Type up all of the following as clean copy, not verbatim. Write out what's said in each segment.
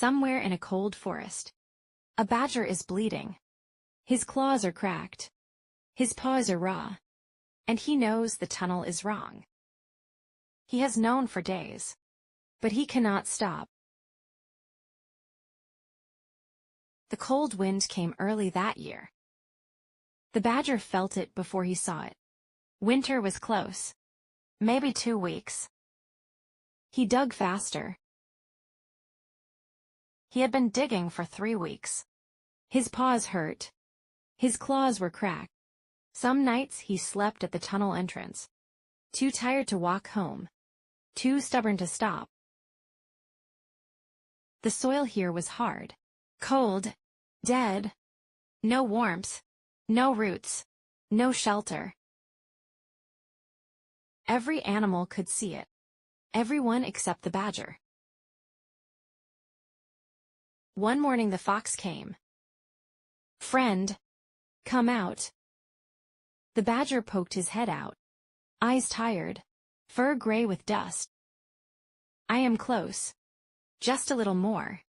Somewhere in a cold forest, a badger is bleeding. His claws are cracked. His paws are raw. And he knows the tunnel is wrong. He has known for days. But he cannot stop. The cold wind came early that year. The badger felt it before he saw it. Winter was close. Maybe 2 weeks. He dug faster. He had been digging for 3 weeks. His paws hurt. His claws were cracked. Some nights he slept at the tunnel entrance. Too tired to walk home. Too stubborn to stop. The soil here was hard. Cold. Dead. No warmth. No roots. No shelter. Every animal could see it. Everyone except the badger. One morning the fox came. "Friend, come out." The badger poked his head out. Eyes tired. Fur gray with dust. "I am close. Just a little more."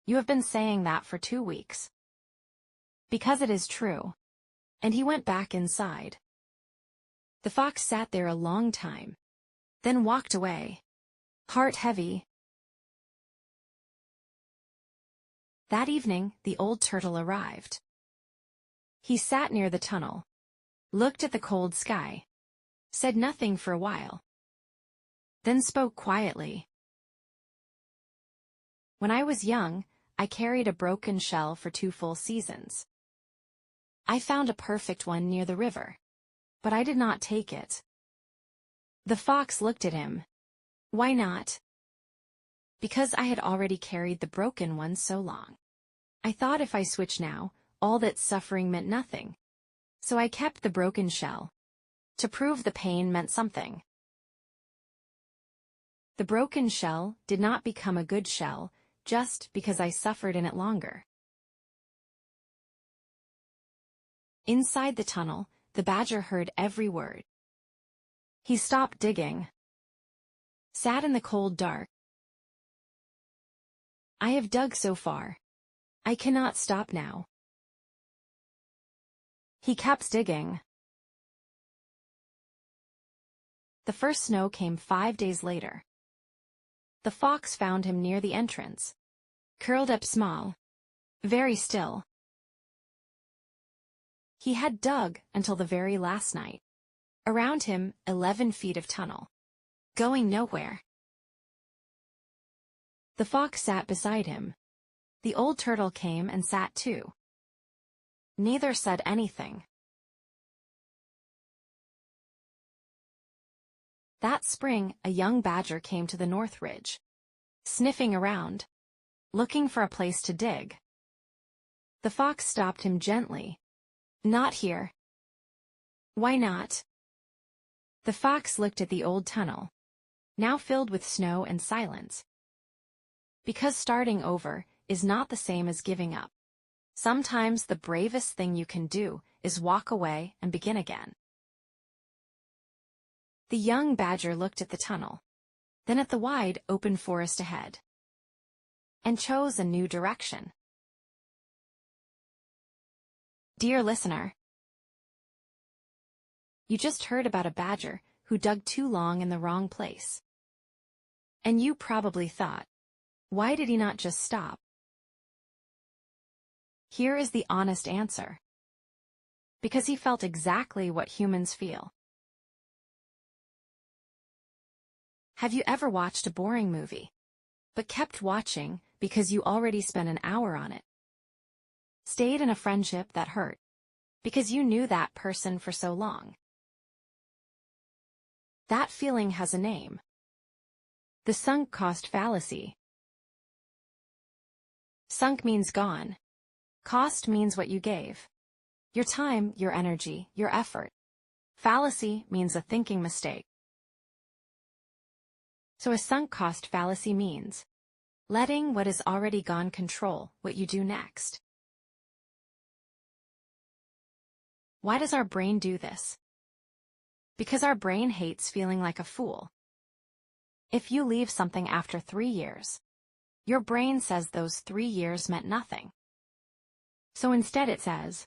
"You have been saying that for 2 weeks." "Because it is true." And he went back inside. The fox sat there a long time. Then walked away. Heart heavy. That evening, the old turtle arrived. He sat near the tunnel. Looked at the cold sky. Said nothing for a while. Then spoke quietly. "When I was young, I carried a broken shell for 2 full seasons. I found a perfect one near the river. But I did not take it." The fox looked at him. "Why not?" "Because I had already carried the broken one so long. I thought if I switched now, all that suffering meant nothing. So I kept the broken shell. To prove the pain meant something." The broken shell did not become a good shell just because I suffered in it longer. Inside the tunnel, the badger heard every word. He stopped digging. Sat in the cold dark. "I have dug so far. I cannot stop now." He kept digging. The first snow came 5 days later. The fox found him near the entrance. Curled up small. Very still. He had dug until the very last night. Around him, 11 feet of tunnel. Going nowhere. The fox sat beside him. The old turtle came and sat too. Neither said anything. That spring, a young badger came to the North Ridge. Sniffing around. Looking for a place to dig. The fox stopped him gently. "Not here." "Why not?" The fox looked at the old tunnel. Now filled with snow and silence. "Because starting over is not the same as giving up. Sometimes the bravest thing you can do is walk away and begin again." The young badger looked at the tunnel. Then at the wide, open forest ahead. And chose a new direction. Dear listener, you just heard about a badger who dug too long in the wrong place. And you probably thought, why did he not just stop? Here is the honest answer. Because he felt exactly what humans feel. Have you ever watched a boring movie, but kept watching because you already spent an hour on it? Stayed in a friendship that hurt, because you knew that person for so long? That feeling has a name. The sunk cost fallacy. Sunk means gone. Cost means what you gave. Your time, your energy, your effort. Fallacy means a thinking mistake. So a sunk cost fallacy means letting what is already gone control what you do next. Why does our brain do this? Because our brain hates feeling like a fool. If you leave something after 3 years, Your brain says those 3 years meant nothing. So instead it says,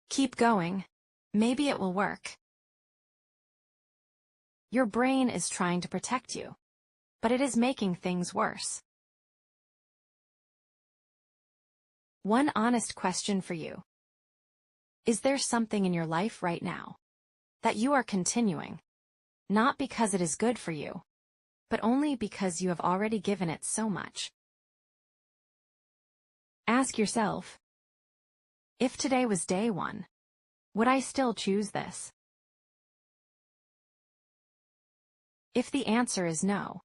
keep going. Maybe it will work. Your brain is trying to protect you, but it is making things worse. One honest question for you. Is there something in your life right now that you are continuing, not because it is good for you, but only because you have already given it so much? Ask yourself, if today was day 1, would I still choose this? If the answer is no,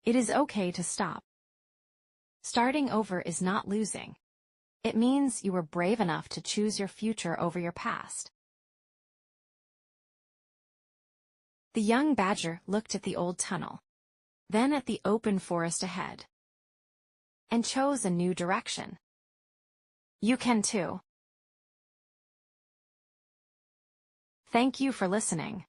it is okay to stop. Starting over is not losing. It means you were brave enough to choose your future over your past. The young badger looked at the old tunnel, then at the open forest ahead, and chose a new direction. You can too. Thank you for listening.